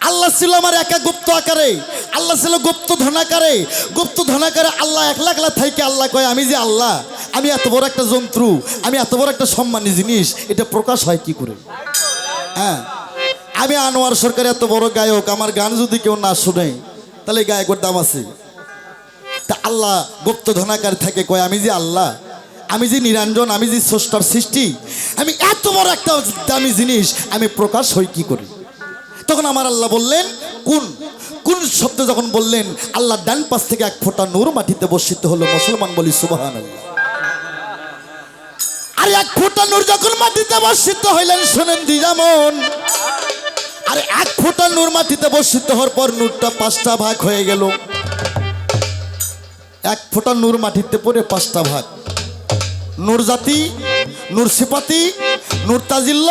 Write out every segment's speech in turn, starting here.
আল্লাহ ছিল আমার একা গুপ্ত আকারে, আল্লাহ ছিল গুপ্ত ধনাকারে। গুপ্ত ধনাকারে আল্লাহ একলা একলা থাইকে আল্লাহ কয় আমি যে আল্লাহ, আমি এত বড় একটা যন্ত্র, আমি এত বড় একটা সম্মানী জিনিস, এটা প্রকাশ হয় কি করে? হ্যাঁ, আমি আনোয়ার সরকার এত বড় গায়ক, আমার গান যদি কেউ না শুনে তাহলে গায়কের দাম আছে। তা আল্লাহ গুপ্ত ধনাকার থাকে কয় আমি যে আল্লাহ, আমি যে নিরঞ্জন, আমি যে স্রষ্টার সৃষ্টি, আমি এত বড় একটা দামি জিনিস আমি প্রকাশ হই কি করে? তখন আমার আল্লাহ বললেন কোন কোন শব্দ যখন বললেন, আল্লাহ ডান পাশ থেকে এক ফোঁটা নূর মাটিতে বর্ষিত হলো। মুসলমান বলি সুবহানাল্লাহ। আর এক ফোঁটা নূর যখন মাটিতে বর্ষিত হইলেন, শোনেন দিজামন, আর এক ফোঁটা নূর মাটিতে বর্ষিত হওয়ার পর নূরটা 5টা ভাগ হয়ে গেল। এক ফোঁটা নূর মাটিতে পড়ে 5টা ভাগ। নূর জাতি, নূর সিপাতি, নূর তাজিল্ল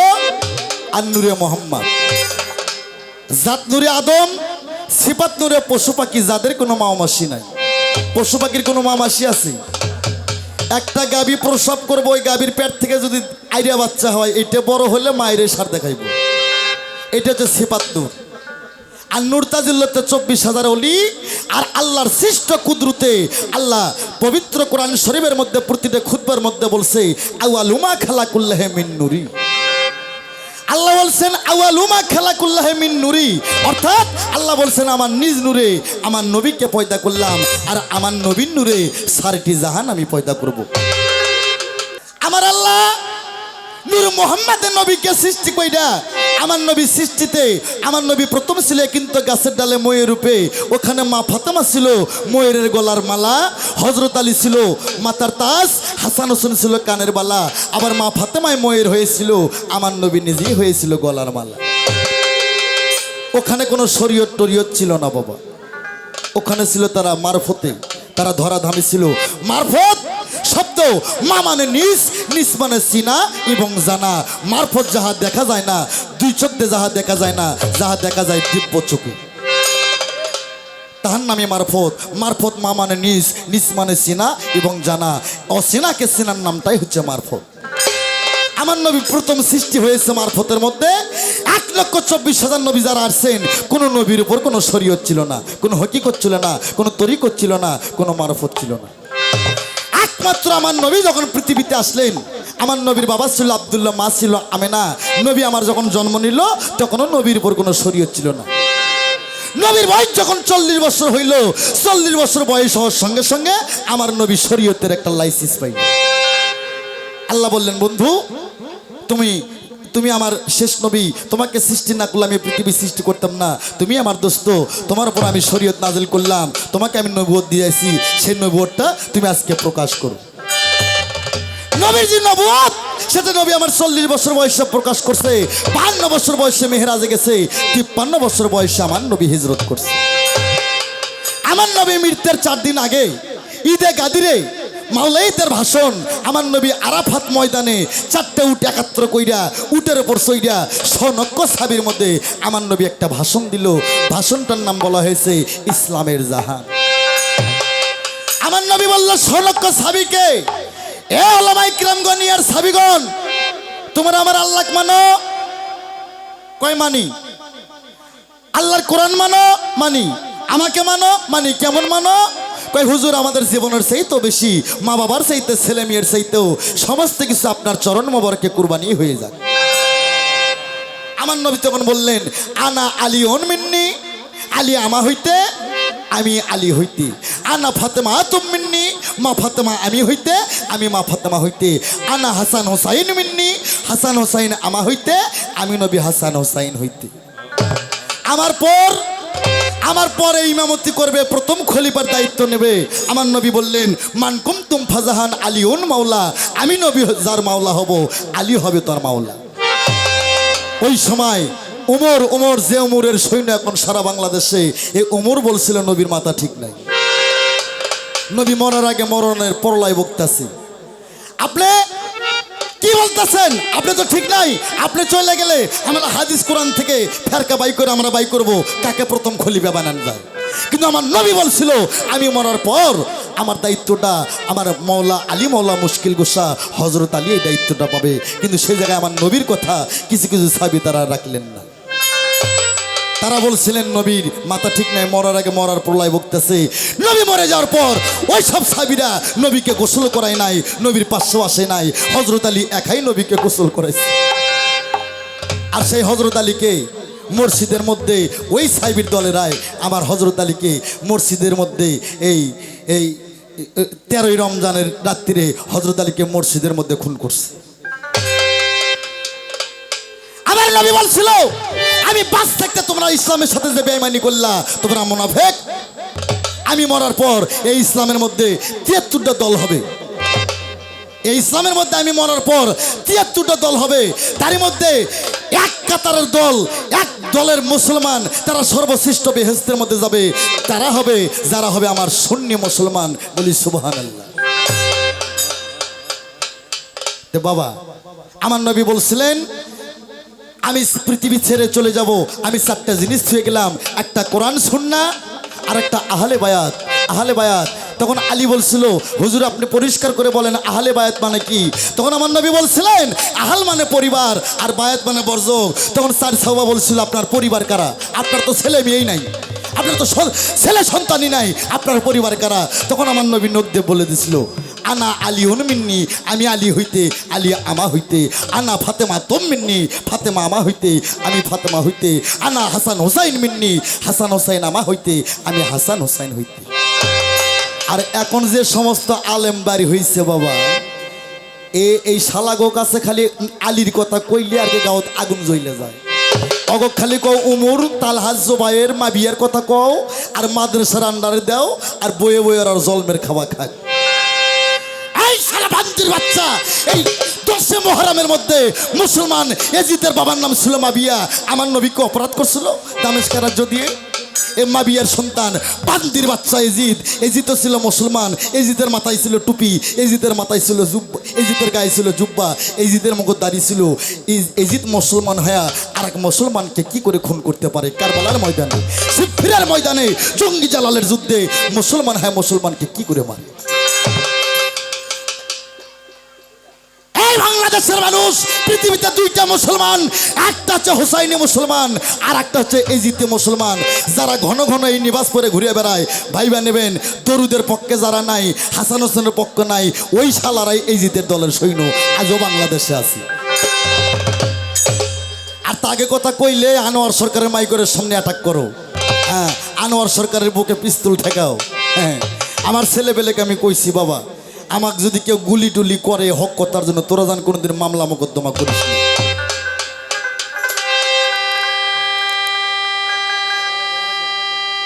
আর নূরে মোহাম্মদ। জাত নূরে আদম, সিপাত নূরে পশু পাখি, যাদের কোনো মামাসি নাই। পশু পাখির কোনো মামাসি আছে? একটা গাভী প্রসব করবো, ওই গাভীর পেট থেকে যদি আইডিয়া বাচ্চা হয়, এটা বড় হলে মায়ের সার দেখাইব। এটা হচ্ছে সিপাত নূর। আর নূর তাজিল্লাতে 24,000 অলি। আর আল্লাহর সৃষ্ট কুদরতে আল্লাহ পবিত্র কোরআন শরীফের মধ্যে প্রতিটা খুতবার মধ্যে বলছে আওয়ালুমা খালাকুল্লাহ মিন নূরি। আল্লাহ বলছেন আওয়ালুমা খালাকুল্লাহ মিন নূরি, অর্থাৎ আল্লাহ বলছেন আমার নিজ নূরে আমার নবীকে পয়দা করলাম, আর আমার নবীর নূরে 4টি জাহান আমি পয়দা করব। আমার আল্লাহ নূর মোহাম্মদের নবীকে সৃষ্টি কইরা, আমার নবী সৃষ্টিতে আমার নবী প্রথম ছিল কিন্তু গাছের ডালে ময়ের রূপে। ওখানে মা ফাতেমা ছিল ময়ূরের গলার মালা, হযরত আলী ছিল মাথার তাজ, হাসান হোসেন ছিল কানের বালা, আবার মা ফাতেমায় ময়ূর হয়েছিল, আমার নবী নিজেই হয়েছিল গলার মালা। ওখানে কোনো শরীয়ত টরিয়ত ছিল না বাবা, ওখানে ছিল তারা মারফতে, তারা ধরাধামি ছিল। মারফত শব্দ মা মানে নিজ, নিজ মানে চিনা এবং জানা। মারফত যাহা দেখা যায় না, 2 চোখ দিয়ে যাহা দেখা যায় না, যাহা দেখা যায় দিব্য চোখে, তাহার নামে মারফত। মারফত মা মানে নিজ, নিজ মানে চিনা এবং জানা। অচেনাকে চেনার নামটাই হচ্ছে মারফত। আমার নবী প্রথম সৃষ্টি হয়েছে মারফতের মধ্যে। 1,24,000 নবী যারা আসছেন, কোনো নবীর উপর কোনো শরীয়ত ছিল না, কোনো হকিকত ছিল না, কোনো তরিকত ছিল না, কোনো মারফত ছিল না। একমাত্র আমার নবী যখন পৃথিবীতে আসলেন, আমার নবীর বাবা ছিল আব্দুল্লাহ, মা ছিল আমেনা। নবী আমার যখন জন্ম নিল তখনও নবীর উপর কোনো শরীয়ত ছিল না। নবীর বয়স যখন 40 বছর হইল, 40 বছর বয়স হওয়ার সঙ্গে সঙ্গে আমার নবী শরীয়তের একটা লাইসেন্স পাইল। আল্লাহ বললেন বন্ধু, তুমি আমার শেষ নবী, তোমাকে সৃষ্টি না করলে আমি পৃথিবী সৃষ্টি করতাম না। তুমি আমার দোস্ত, তোমার উপর আমি শরীয়ত নাজিল করলাম, তোমাকে আমি নবুয়ত দিয়েছি, সেই নবুয়তটা তুমি আজকে প্রকাশ করো। নবীর যে নবুয়ত, সেটা নবী আমার 40 বছর বয়সে প্রকাশ করছে। 52 বছর বয়সে মেহরাজে গেছে, 53 বছর বয়সে আমার নবী হিজরত করছে। আমার নবী মৃত্যুর 4 দিন আগে ঈদে গাদিরে মাওলাইতের ভাষণ, আমার নবী আরাফাত ময়দানে 4টে উট একাত্র কইরা, উটের উপর চইরা সনক্য সাবির মধ্যে আমার নবী একটা ভাষণ দিল। ভাষণটার নাম বলা হয়েছে ইসলামের জাহান। আমার নবী বলল সনক্য সাবিকে, এ ওলামায়ে কিরামগণ আর সাবিগণ, তোমরা আমার আল্লাহ মানো? কয় মানি। আল্লাহর কোরআন মানো? মানি। আমাকে মানো? মানি। কেমন মানো? কয় হুজুর আমাদের জীবনের চাইতেও বেশি, মা বাবার চাইতে, ছেলে মেয়ের চাইতেও সমস্ত কিছু আপনার চরণ মোবারকে কুরবানি হয়ে যায়। আমার নবী তখন বললেন আনা আলিউন মিন্নি, আলী আমা হইতে, আমি আলী হইতে। আনা ফাতেমা তুম মিন্নি, মা ফাতেমা আমি হইতে, আমি মা ফাতেমা হইতে। আনা হাসান হোসাইন মিন্নি, হাসান হোসাইন আমা হইতে, আমি নবী হাসান হোসাইন হইতে। আমার পরে ইমামতি করবে, প্রথম খলিফার দায়িত্ব নেবে। আমার নবী বললেন মান কুমতুম ফাজাহান আলিউন মাওলা, আমি নবী যার মাওলা হব, আলী হবে তার মাওলা। ওই সময় উমর যে উমরের সৈন্য এখন সারা বাংলাদেশে, এই উমর বলছিল নবীর মাথা ঠিক নাই, নবী মরার আগে মরণের প্রলয় বক্তাছে। আপনি কি বলতেছেন? আপনি তো ঠিক নাই। আপনি চলে গেলে আমরা হাদিস কোরআন থেকে ফেরকা বাই করে আমরা বাই করব কাকে প্রথম খলিফা বানান যায়। কিন্তু আমার নবী বলছিল আমি মরার পর আমার দায়িত্বটা আমার মওলা আলী মওলা মুশকিল গোসা হযরত আলী এই দায়িত্বটা পাবে। কিন্তু সেই জায়গায় আমার নবীর কথা কিছু কিছু সাহাবী তারা রাখলেন না। তারা বলছিলেন নবীর মাথা ঠিক নাই, মরার আগে মরার প্রলয় বকতেছে। নবী মরে যাওয়ার পর ওই সব সাহাবীরা নবীকে গোসল করায় নাই, নবীর পাশেও আসে নাই। হযরত আলী একাই নবীকে গোসল করাইছে। আর সেই হযরত আলীকে মসজিদের মধ্যে ওই সাহাবীর দলেরাই আমার হযরত আলীকে মসজিদের মধ্যে এই এই 13ই রমজানের রাত্রিরে হযরত আলীকে মসজিদের মধ্যে খুন করছে। আমার নবী বলছিল, আমি বাস থাকতে তোমরা ইসলামের সাথে যে বেঈমানি করলা তোমরা মুনাফিক। আমি মরার পর এই ইসলামের মধ্যে 73টা দল হবে। এই ইসলামের মধ্যে আমি মরার পর 73টা দল হবে। তার মধ্যে এক কাতারের দল, এক দলের মুসলমান, তারা সর্বশ্রেষ্ঠ বেহেশতের মধ্যে যাবে। তারা হবে যারা হবে আমার সুন্নি মুসলমান। বলি সুবহানাল্লাহ। তো বাবা, আমার নবী বলছিলেন আমি পৃথিবী ছেড়ে চলে যাব, আমি 4টা জিনিস ছুঁয়ে গেলাম, একটা কোরআন সুন্নাহ আর একটা আহলে বায়াত। আহলে বায়াত তখন আলী বলছিল, হুজুর আপনি পরিষ্কার করে বলেন আহলে বায়াত মানে কি? তখন আমার নবী বলছিলেন আহল মানে পরিবার আর বায়াত মানে বর্জক। তখন স্যার সাহাবা বলছিল আপনার পরিবার কারা? আপনার তো ছেলে মেয়েই নাই, আপনার তো ছেলে সন্তানই নাই, আপনার পরিবার কারা? তখন আমার নবী নখ দিয়ে বলে দিছিল, আনা আলিউন মিন্নি, আমি আলী হইতে, আলী আমা হইতে। আনা ফাতেমা তোম মিন্নি, ফাতেমা আমা হইতে, আমি ফাতেমা হইতে। আনা হাসান হোসাইন মিন্নি, হাসান হোসাইন আমা হইতে, আমি হাসান হোসাইন হইতে। আর এখন যে সমস্ত আলেম বাড়ি হইছে বাবা, এই শালাগো কাছে খালি আলীর কথা কইলে আর কি গাঁত আগুন জ্বলে যায়। অগক খালি কও উমর তালহাজ জোবাইর মাবিয়ার কথা কও, আর মাদ্রাসার আন্ডারে দাও, আর বয়ে বয়ে আর জলমের খাওয়া খায়। এই শালা বান্দির বাচ্চা, এই 10 মুহররমের মধ্যে মুসলমান এজিদের বাবার নাম ছিল মাবিয়া। আমার নবীকে অপরাধ করছিল দামেস্কের রাজ্য দিয়ে। এ মাবিয়ার সন্তান বান্দির বাচ্চা এজিদ। এজিদ ছিল মুসলমান, এজিদের মাথায় ছিল টুপি, এজিদের মাথায় ছিল জুব্বা, এজিদের গায়ে ছিল জুব্বা, এজিদের মুখে দাড়ি ছিল। এজিদ মুসলমান হয়ে আরেক মুসলমানকে কি করে খুন করতে পারে? কারবালার ময়দানে, সিফফিরের ময়দানে, জঙ্গি জালালের যুদ্ধে মুসলমান হয়ে মুসলমানকে কি করে মারে? বাংলাদেশের মানুষ, পৃথিবীতে 2টা মুসলমান, একটা হচ্ছে হুসাইনি মুসলমান আর একটা হচ্ছে এজিদে মুসলমান। যারা ঘন ঘন এই নিবাস পরে ঘুরে বেড়ায়, ভাইবা নেবেন দরুদের পক্ষে যারা নাই, হাসান হোসেনের পক্ষে নাই, ওই শালারাই এজিদের দলের সৈন্য আজও বাংলাদেশে আছে। আর তাকে কথা কইলে আনোয়ার সরকারের মাইকের সামনে অ্যাটাক করো। হ্যাঁ, আনোয়ার সরকারের বুকে পিস্তল ঠেকাও। হ্যাঁ, আমার ছেলেবেলেকে আমি কইছি বাবা, আমাকে যদি কেউ গুলি টুলি করে হক কথার জন্য, তোরা জান কোনোদিন মামলা মোকদ্দমা করিস না।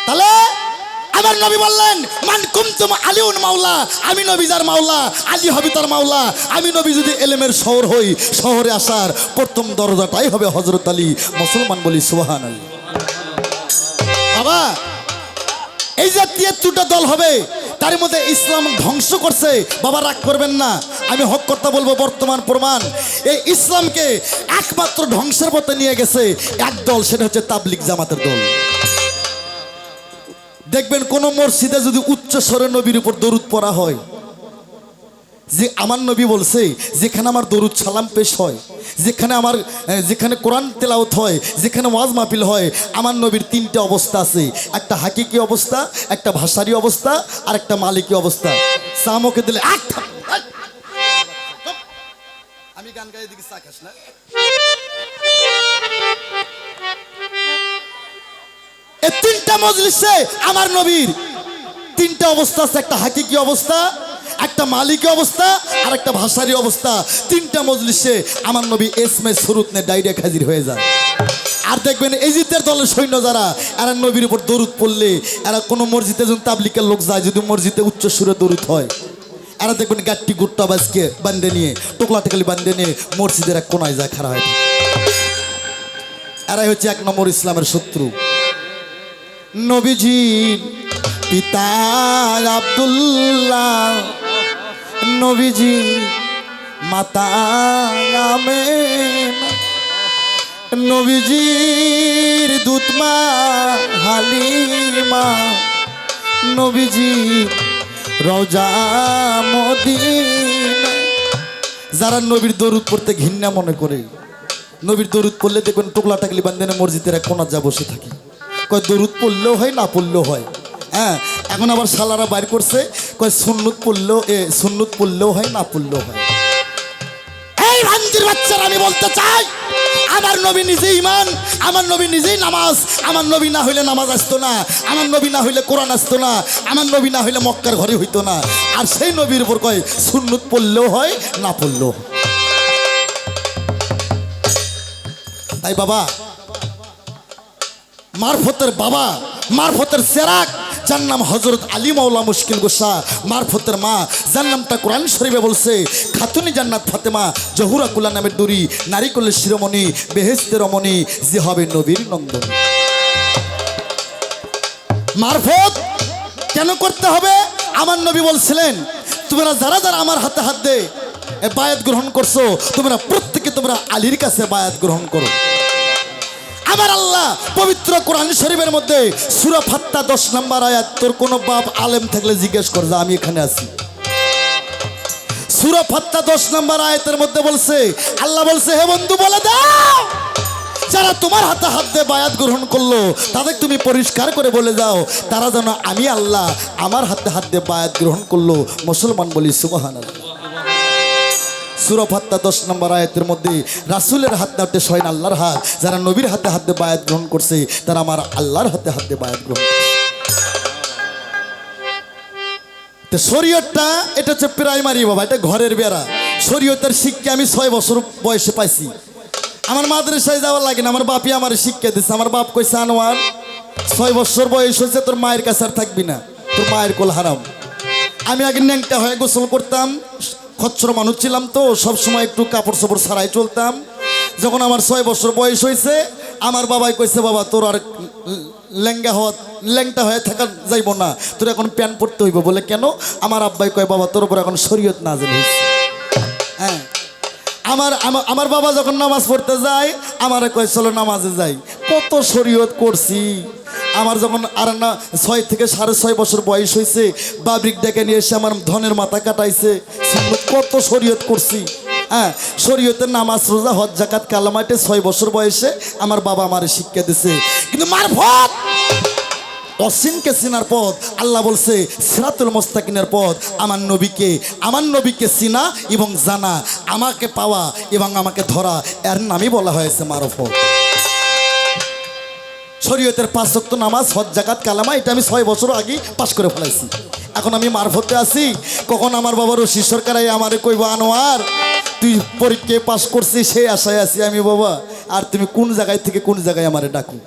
তাহলে আমার নবী বললেন মান কুনতুম আলিউন মাওলা, আমি নবী যার মাওলা আলী হবে তার মাওলা। আমি নবী যদি এলেমের শহর হই, শহরে আসার প্রথম দরজাটাই হবে হযরত আলী। মুসলমান বলি সুবহানাল্লাহ। বাবা, এই যে 73টা দল হবে, তার মধ্যে ইসলাম ধ্বংস করছে। বাবা রাগ করবেন না, আমি হক কথা বলবো। বর্তমান প্রমাণ, এই ইসলামকে একমাত্র ধ্বংসের পথে নিয়ে গেছে এক দল, সেটা হচ্ছে তাবলিগ জামাতের দল। দেখবেন কোন মসজিদে যদি উচ্চ স্বরে নবীর উপর দরুদ পড়া হয়, যে আমার নবী বলছে যেখানে আমার দরুদ সালাম পেশ হয়, যেখানে কোরআন তেলাওয়াত হয়, যেখানে ওয়াজ মাহফিল হয়, আমার নবীর 3টা অবস্থা আছে। একটা হাকিকি অবস্থা, একটা ভাষারি অবস্থা, আর একটা মালিকি অবস্থা। সামকে দিলে আমি গান গাই দিকে চা খাস না। এই 3টা মজলিসে আমার নবীর 3টা অবস্থা আছে। একটা হাকিকি অবস্থা, একটা মালিকি অবস্থা, আর একটা ভাষারি অবস্থা। 3টা মজলিসে আমার নবী এসমে সুরুত নে ডাইরেক্ট হাজির হয়ে যায়। আর দেখবেন এজিদের দলের সৈন্য যারা, এরা নবীর উপর দরুদ পড়লে, এরা কোনো মসজিদে যখন তাবলিগের লোক যায়, যদি মসজিদে উচ্চ সুরে দরুদ হয়, এরা দেখবেন গাট্টি গুট্টা বাজকে বান্ধে নিয়ে, টোকলা টেকলি বান্ধে নিয়ে মসজিদের এক কোনায় যায় খাড়া হয়। এরাই হচ্ছে 1 নম্বর ইসলামের শত্রু। নবীজির পিতা আব্দুল্লাহ, নবীজি মাতা আমেনা, নবীজির দুধমা হালিমা, নবীজি রওজা মদিনা। যারা নবীর দরুদ পড়তে ঘৃণা মনে করে, নবীর দরুদ পড়লে দেখবেন টোকলা টাকলি বান্ধে মসজিদের এক কোণা যা বসে থাকে। কয় দরুদ পড়লেও হয় না পড়লেও হয়। হ্যাঁ, এখন আবার শালারা বাইর করছে কয় সুন্নত পড়লেও হয় না পড়লেও হয়। এই রাঞ্জির বাচ্চারা, আমি বলতে চাই আমার নবী নিজেই ইমান, আমার নবী নিজেই নামাজ। আমার নবী না হইলে নামাজ আসতো না, আমার নবী না হইলে কোরআন আসতো না, আমার নবী না হইলে মক্কার ঘরে হইতো না। আর সেই নবীর উপর কয় সুন্নত পড়লেও হয় না পড়লেও হয়। তাই বাবা, মারফতের বাবা, মারফতের চেরাগ, যার নাম হজরত আলী মাওলা মুশকিল গোসা, মারফতের মা, যার নামটা কোরআন শরীফে বলছে খাতুনি জান্নাত ফাতেমা জহুরা কুলা নামের দুরি, নারীকুলের শিরোমণি, বেহেশতের রমণী, যে হবে নবীর নন্দনী। মারফত কেন করতে হবে? আমার নবী বলছিলেন, তোমরা যারা যারা আমার হাতে হাত দে বায়াত গ্রহণ করছো, তোমরা প্রত্যেকে তোমরা আলীর কাছে বায়াত গ্রহণ করো। আমার আল্লাহ পবিত্র কোরআন শরীফের মধ্যে সূরা ফাত্তা 10 নম্বর আয়াত, তোর কোনো বাপ আলেম থাকলে জিজ্ঞেস কর যে আমি এখানে আছি। সূরা ফাত্তা 10 নম্বর আয়াতের মধ্যে বলছে, আল্লাহ বলছে, হে বন্ধু বলে দাও, যারা তোমার হাতে হাত দিয়ে বায়াত গ্রহণ করলো তাদের তুমি পরিষ্কার করে বলে যাও তারা যেন আমি আল্লাহ আমার হাতে হাত দিয়ে বায়াত গ্রহণ করলো। মুসলমান বলি সুবহানাল্লাহ। সূরা ফাত্তা 10 নম্বর আয়াতের মধ্যে রাসূলের হাত না, স্বয়ং আল্লাহর হাত, যারা নবীর হাতে হাত দিয়ে বায়াত গ্রহণ করছে তারা আমার আল্লাহর হাতে হাত দিয়ে বায়াত গ্রহণ করছে। তো শরীয়তটা এটা হচ্ছে প্রাইমারি বাবা, এটা ঘরের বেড়া। শরীয়তের শিক্ষা আমি 6 বছর বয়সে পাইছি। আমার মাদ্রাসায় যাওয়ার লাগে না, আমার বাপি আমার শিক্ষা দিচ্ছে। আমার বাপ কইছে, আনোয়ার 6 বছর বয়স হয়েছে, তোর মায়ের কাছে আর থাকবি না, তোর মায়ের কোল হারাম। আমি আগে ন্যাংটা হয়ে গোসল করতাম, খচ্চর মানুষ ছিলাম তো, সবসময় একটু কাপড় চোপড় ছাড়াই চলতাম। যখন আমার 6 বছর বয়স হয়েছে, আমার বাবাই কইছে, বাবা তোর আর ল্যাংটা হয়ে থাকা যাইব না, তোর এখন প্যান্ট পরতে হইব। বলে কেন? আমার আব্বাই কয়, বাবা তোর উপর এখন শরীয়ত নাযিল হয়েছে। হ্যাঁ, আমার বাবা যখন নামাজ পড়তে যায় আমারে কয় চলো নামাজে যাই। কত শরীয়ত করছি। আমার যখন আর না 6 থেকে 6.5 বছর বয়স হয়েছে, বাবরিক ডেকে নিয়ে এসে আমার ধনের মাথা কাটাইছে। কত শরীয়ত করছি। হ্যাঁ, শরীয়তের নামাজ রোজা হজ যাকাত কালামাতে 6 বছর বয়সে আমার বাবা আমারে শিক্ষা দিছে। কিন্তু মারফত অসীমকে চিনার পথ, আল্লাহ বলছে সিরাতুল মুস্তাকিমের পথ, আমার নবীকে চিনা এবং জানা, আমাকে পাওয়া এবং আমাকে ধরা, এর নামই বলা হয়েছে মারফত। শরীয়তের 5 ওয়াক্ত নামাজ হজ যাকাত কালামা এটা আমি 6 বছর আগে পাশ করে ফেলাইছি। এখন আমি মারফতে আছি। কখন আমার বাবা রশিদ সরকার আমারে কইব, আনোয়ার তুই পরীক্ষায় পাশ করছিস, সেই আশায় আছি আমি। বাবা আর তুমি কোন জায়গায় থেকে কোন জায়গায় আমারে ডাকো।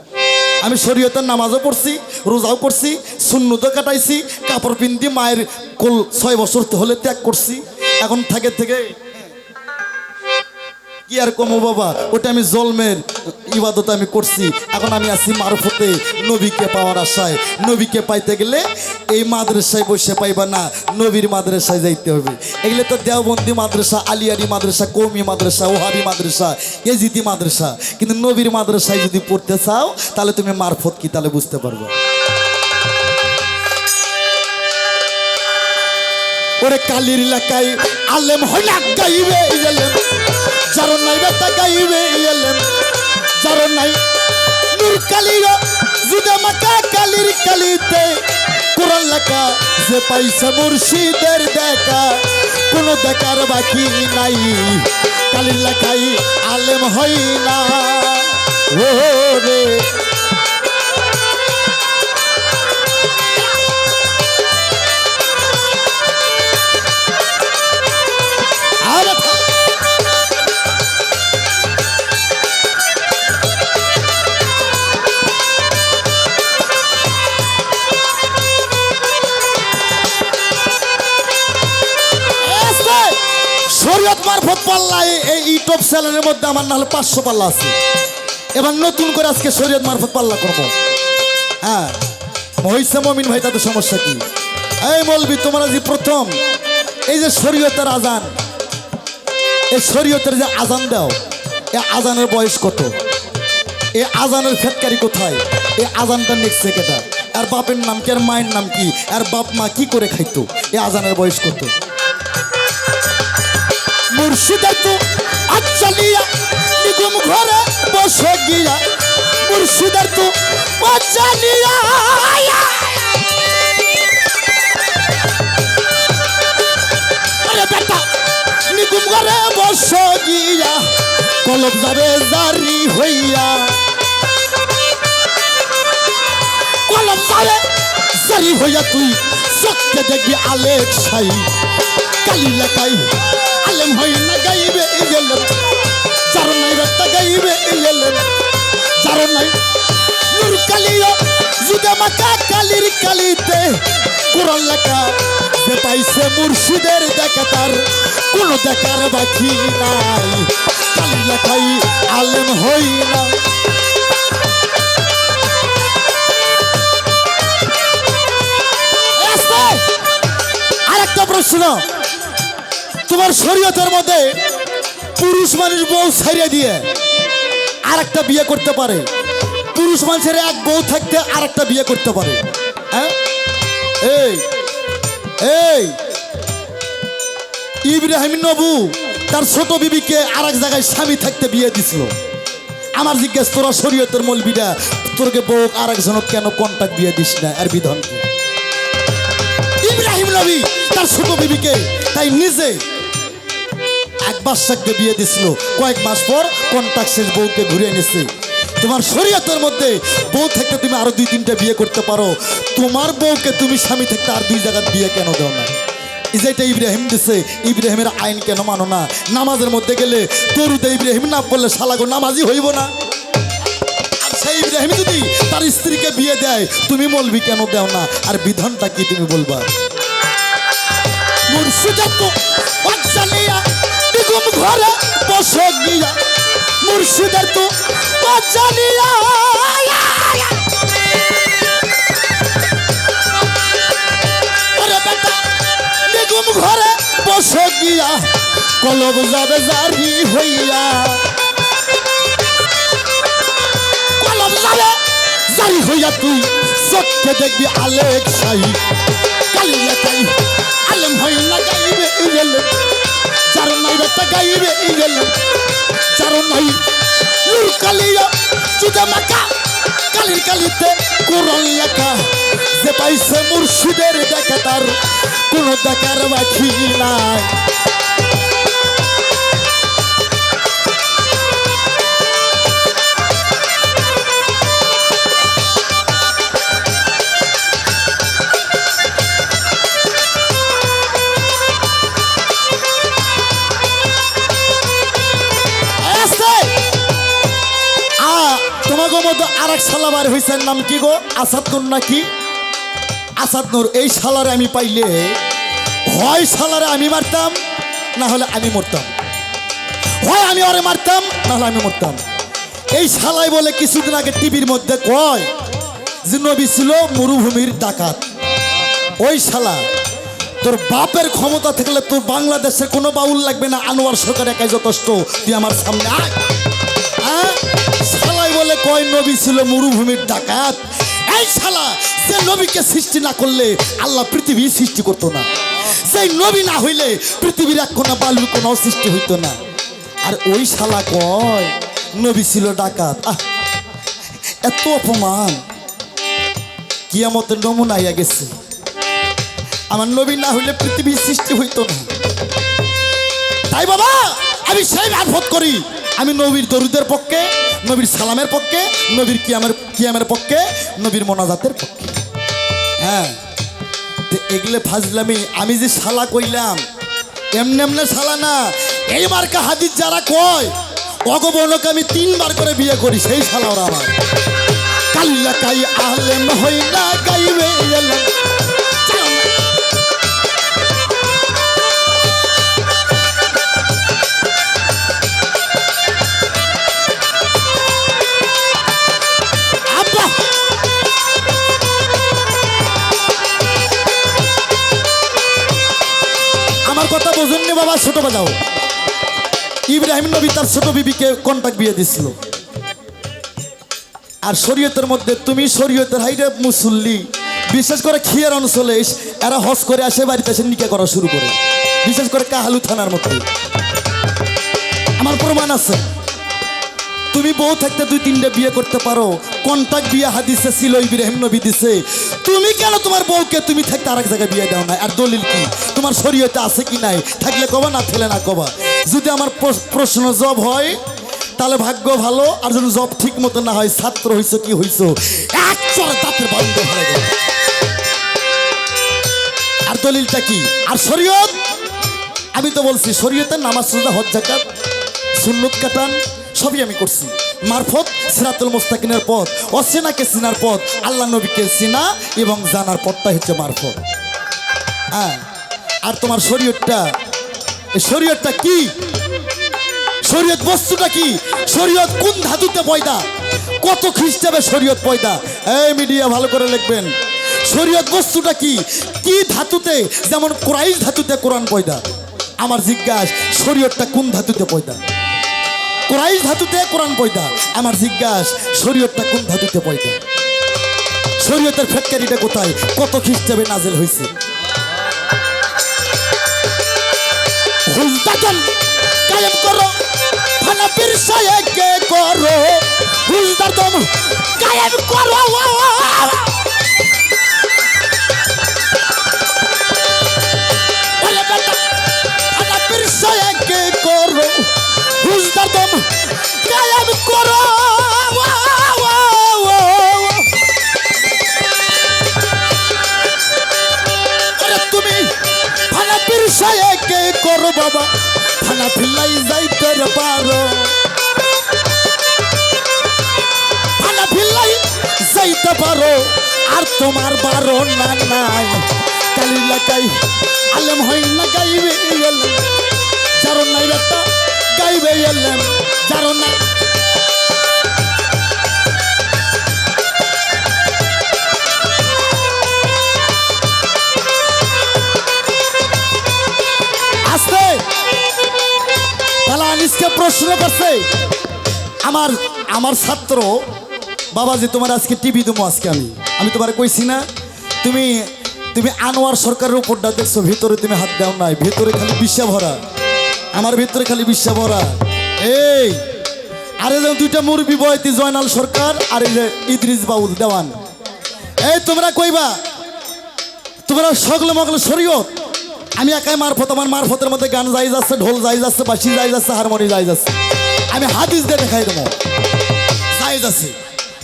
আমি শরীয়তের নামাজও পড়ছি, রোজাও করছি, সুন্নতও কাটাইছি, কাপড় পিন্দি মায়ের কোল 6 বছর হলে ত্যাগ করছি। এখন থেকে কি আর কমো বাবা, ওটা আমি জলমের ইবাদত আমি করছি। এখন আমি আছি মারফতে, নবীকে পাওয়ার আশায়। নবীকে পাইতে গেলে এই মাদ্রাসায় বসে পাইবা না, নবীর মাদ্রাসায় যাইতে হবে। এগুলো তো দেওবন্দি মাদ্রাসা, আলিয়ারি মাদ্রাসা, কৌমি মাদ্রাসা, ওহাবি মাদ্রাসা, এজিদি মাদ্রাসা। কিন্তু নবীর মাদ্রাসায় যদি পড়তে চাও তাহলে তুমি মারফত কি তাহলে বুঝতে পারবে। ওরে কালির এলাকায় আলেম হইলা গাইবে এলেম, যার নাই বেটা গাইবে এলেম, যার নাই নূর কালির জুদে মাকা কালির কালিতে কোরআন লেখা, যে পাইছে মুর্শিদের দেখা, কোনো দেখার বাকি নাই। কালির লেখায় আলেম হই না ও রে। শরীয়ত মারফত পাল্লা এই ইউটিউব চ্যানেলের মধ্যে আমার নাহলে 500 পাল্লা আছে। এবার নতুন করে আজকে শরীয়ত মারফত পাল্লা করব। হ্যাঁ হইছে মমিন ভাই, তাতে সমস্যা কি? এই মৌলবি তোমরা যে প্রথম এই যে শরীয়তের আজান, এই শরীয়তের যে আজান দাও, এই আজানের বয়স কত? এই আজানের ফেটকারি কোথায়? এই আজানটা নেক্সট কেটা? আর বাপের নাম কি, আর মায়ের নাম কি, আর বাপ মা কি করে খাইতো? এই আজানের বয়স কত? মুর্শিদের তো আচ্ছালিয়া নিগম ঘরে বসে গিয়া, মুর্শিদের তো ও জানিয়া আরে বেটা নিগুম ঘরে বস গিয়া কলব যাবে জারি হইয়া কলব যাবে জারি হইয়া তুই চোখকে দেখবি আলেক সাই কালি লেখাই আলেম হই না গাইবে এলেন যার নাই বেটা গাইবে এলেন যার নাই নূর কালিও জুদে মাকা কালির কালিতে কোরআন লেখা যে পাইছে মুর্শিদের দেখা তার কোনো দেখার বাকি নাই কালি লেখাই আলেম হই না আরেকটা প্রশ্ন তোমার শরীয়তের মধ্যে পুরুষ মানুষ বউ ছাড়িয়ে দিয়ে আরেকটা বিয়ে করতে পারে পুরুষ মানুষের এক বউ থাকতে আরেকটা বিয়ে করতে পারে হ্যাঁ এই এই ইব্রাহিম নবী তার ছোট বিবিকে আরেক জায়গায় স্বামী থাকতে বিয়ে দিছিল আমার জিজ্ঞেস তোরা শরীয়তের মৌলবিরা তোরকে বউ আরেকজনক কেন কন্টাক্ট বিয়ে দিস না আর বিধান কি ইব্রাহিম নবী তার ছোট বিবিকে তাই নিজে এক বাচ্চাকে বিয়ে দিছিল কয়েক মাস পর কন্টাক্ট শেষ বউকে ঘুরে এনেছে তোমার শরীয়তের মধ্যে বউ থাকতে তুমি আরো 2-3টা বিয়ে করতে পারো তোমার বউকে তুমি স্বামী থাকতে আর 2 জায়গায় বিয়ে কেন দাও না যেটা ইব্রাহিম দিছে ইব্রাহিমের আইন কেন মানো না নামাজের মধ্যে গেলে দরুদ ইব্রাহিম না বললে শালাগো নামাজি হইব না আর সেই ইব্রাহিম যদি তার স্ত্রীকে বিয়ে দেয় তুমি মৌলবি কেন দাও না আর বিধানটা কি তুমি বলবা মুর্শিদা তো বাচ্চালিয়া বেগম ঘরে বসে গিয়া মুর্শিদার তো বাচ্চালিয়া আরে বেটা বেগম ঘরে বসে গিয়া কলব যাবে জারি হইয়া কলব যাবে জারি হইয়া তুই চোখকে দেখবি আলেক সাই কালি লেখাই আলেম হই না গাইবে এলেন যার নাই বেটা গাইবে এলেন যার নাই নূর কালিয়া জুদে মাকা কালির কালিতে কোরআন লেখা যে পাইছে মুর্শিদের দেখা তার কোনো দেখার বাকি নাই তোমাকে মধ্যে আরেক শালাবার হয়েছে নাম কি গো আসাদ নূর নাকি আসাদ নূর এই শালারে আমি পাইলে হয় শালারে আমি মারতাম না হলে আমি মরতাম হয় আমি ওরে মারতাম না হলে আমি মরতাম এই শালাই বলে কিছুদিন আগে টিভির মধ্যে কয় যে নবী ছিল মরুভূমির ডাকাত ওই শালা তোর বাপের ক্ষমতা থাকলে তোর বাংলাদেশের কোনো বাউল লাগবে না আনোয়ার সরকার একাই যথেষ্ট তুই আমার সামনে আয় হ্যাঁ শালাই বলে কয় নবী ছিল মরুভূমির ডাকাত এই শালা যে নবীকে সৃষ্টি না করলে আল্লাহ পৃথিবী সৃষ্টি করতো না সেই নবী না হইলে পৃথিবীর এক কোনা বালুর কোনো সৃষ্টি হইতো না আর ওই শালা কয় নবী ছিল ডাকাত এত অপমান কিয়ামতের নমুনা আইয়া গেছে আমার নবী না হইলে পৃথিবীর সৃষ্টি হইতো না তাই বাবা আমি সেই মারফত করি আমি নবীর দরুদের পক্ষে নবীর সালামের পক্ষে নবীর কিয়ামের পক্ষে নবীর মোনাজাতের পক্ষে হ্যাঁ এগুলো ফাজলামি আমি যে শালা কইলাম এমনি এমনি শালা না এই মার্কা হাদিস যারা কয় অগবনকে আমি 3 বার করে বিয়ে করি সেই শালা ওরা আমার কাল্লা কাই আলেম হই না গাইবে এলেন কথা বোঝেননি বাবা ছোট বাজাও ইব্রাহিম নবী তার ছোট বিবিকে কন্টাক্ট বিয়ে দিছিল আর শরীয়তের মধ্যে তুমি শরীয়তের হাইরে মুসল্লি বিশেষ করে খিয়ার অঞ্চলে এরা হজ করে আসে বাড়িতে এসে নিকা করা শুরু করে বিশেষ করে কাহালু থানার মধ্যে আমার প্রমাণ আছে তুমি বউ থাকতে 2-3টা বিয়ে করতে পারো, কন্ট্রাক্ট বিয়ে হাদিসে ছিল, ইব্রাহিম নবী দিছে। তুমি কেন তোমার বউকে তুমি থাকতে আরেক জায়গায় বিয়ে দাও না? আর দলিল কি তোমার শরীয়তে আছে কি নাই? থাকলে কবা, না থাকলে না কবা। যদি আমার প্রশ্ন জব হয় তাহলে ভাগ্য ভালো, আর যদি জব ঠিক মতো না হয়, ছাত্র হইছো কি হইছো, এক চড় দাঁতের বন্ধ হয়ে যাবে। আর দলিলটা কি? আর শরীয়ত, আমি তো বলছি শরীয়তের নামাজ, রোজা, হজ, যাকাত, সুন্নত কাটান সবই আমি করছি। মারফত সিরাতুল মুস্তাকিমের পথ, অচেনাকে চিনার পথ, আল্লাহ নবীকে চিনা এবং জানার পথটাই হচ্ছে মারফত। হ্যাঁ, আর তোমার শরীয়তটা, এই শরীয়তটা কি? শরীয়ত বস্তুটা কি? শরীয়ত কোন ধাতুতে পয়দা? কত খ্রিস্টাব্দে শরীয়ত পয়দা? এই মিডিয়া ভালো করে লিখবেন, শরীয়ত বস্তুটা কি? কি ধাতুতে? যেমন কুরাইশ ধাতুতে কোরআন পয়দা। আমার জিজ্ঞাসা, শরীয়তটা কোন ধাতুতে পয়দা? কুরাইশ ধাতুতে কোরআন পয়দা। আমার জিজ্ঞাসা, শরীয়তটা কোন ধাতুতে পয়দা? শরীয়তের ফ্যাক্টরিটা কোথায়? কত খ্রিস্টাব্দে নাজেল হয়েছে? হুজদাতন কায়েম করো, হানাফির শায়েখকে করো, হুজদাতন কায়েম করো। হানাফির শায়েখকে করো, হুজদাতন কায়েম করো। তুমি হানাফির শায়েখকে করো বাবা, হানাফিলাই যাইতে পারো, হানাফিলাই যাইতে পারো। আর তোমার বারো না নাই, কালি লাগাই আলেম হই না গাইবে এলেম, যারো নাই বেটা গাইবে এলেম, যারো না। আসতে তাহলে আনিসকে প্রশ্ন করছে আমার ছাত্র, বাবাজি তোমার আজকে টিভি দেবো আজকে। আমি তোমার কইছি না, তুমি আনোয়ার সরকারের উপরটা দেখছো, ভিতরে তুমি হাত দাও নাই, ভিতরে খালি বিশ্বা ভরা, আমার ভিতরে খালি বিশ্বা ভরা। এই আরে যে 2টা মুরবি বয়তি, জয়নাল সরকার আর এই যে ইদ্রিস বাউল দেওয়ান, এই তোমরা কইবা তোমরা সকলে মগলে শরীয়ত। আমি একাই মারফত, আমার মারফতের মধ্যে গান যাই যাচ্ছে, ঢোল যাই যাচ্ছে, বাঁশি যাই যাচ্ছে, হারমোনি যাই যাচ্ছে। আমি হাদিস দিয়ে দেখাই দেবো যাই যাচ্ছে।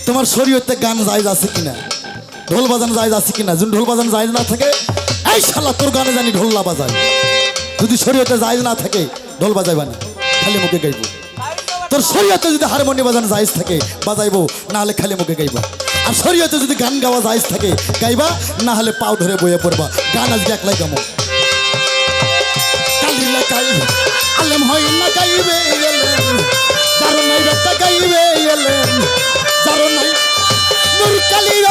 তোমার শরীয়তে গান যাই যাচ্ছে কিনা, ঢোল বাজানো যাই যাচ্ছে কিনা? যদি ঢোল বাজানো যাই না থাকে, এই শালা তোর গানে জানি ঢোল না বাজায়। যদি শরীয়তে যাই না থাকে, ঢোল বাজাইবা না, খালি মুখে গাইবো। তোর শরীয়তে যদি হারমোনি বাজানো জায়েজ থাকে, বাজাইবো, না হলে খালি মুখে গাইবা। আর শরীয়তে যদি গান গাওয়া জায়েজ থাকে, গাইবা, না হলে পাও ধরে বইয়ে পড়বা। গান আজকে একলাই গামো, কালি লাগাই আলেম হয় না গাইবে এলেম, যারো নাই বেটা গাইবে এলেম, যারো নাই নূর কালির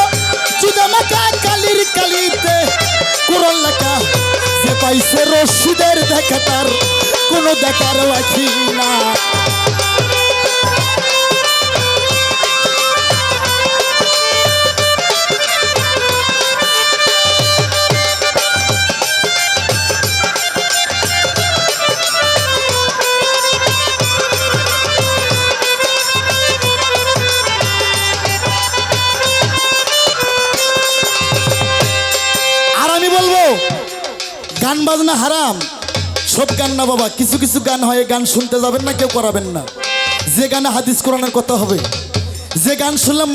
জুদা মাকা কালির কালিতে কোরআন লেখা, যে পাইছে রশিদের দেখা তার কোনো দেখার বাকি না। গান বাজনা হারাম, সব গান না বাবা, কিছু কিছু গান হয়, গান শুনতে যাবেন না, কেউ করাবেন না। যে গানে হাদিস কোরআনের কথা হবে, যে গান শুনলে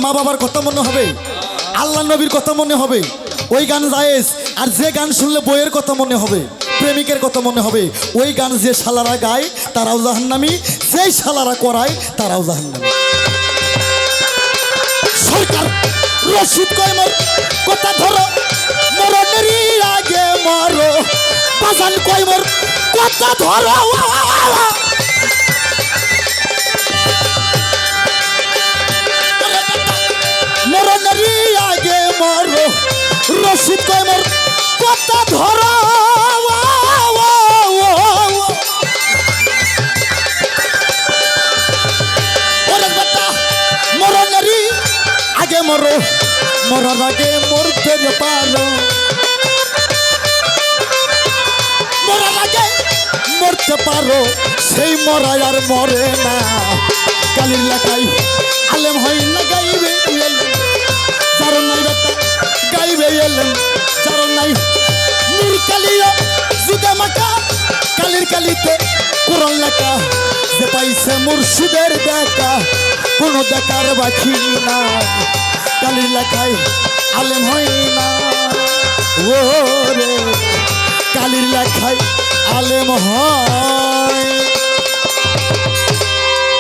মা বাবার কথা মনে হবে, আল্লাহ নবীর কথা মনে হবে, ওই গান জায়েজ। আর যে গান শুনলে বইয়ের কথা মনে হবে, প্রেমিকের কথা মনে হবে, ওই গান যে শালারা গায় তারাও জাহান্নামী, যেই শালারা করায় তারাও জাহান্নামী। সরকার রশিদ কয় মোর কথা ধরো, মরণেরই আগে মরো, বাজান কয় মোর কথা ধরো। মরণেরই আগে মরো, রশিদ কয় মোর কথা ধরো। মরণেরই আগে মরো, মরার আগে মরতে পারো, মরার আগে মরতে পারো, সেই মরাই আর মরে না, কালির লেখায় আলেম হয় না গাইবে এলেম যার নাই বেটা গাইবে এলেম যার নাই নূর কালিয়া জুদা মাকা কালির কালিতে কোরআন লেখা যে পাইছে মুর্শিদের দেখা কোনো দেখার বাকি না কালির লেখায় আলেম হয় না ও রে কালির লেখায় আলেম হয়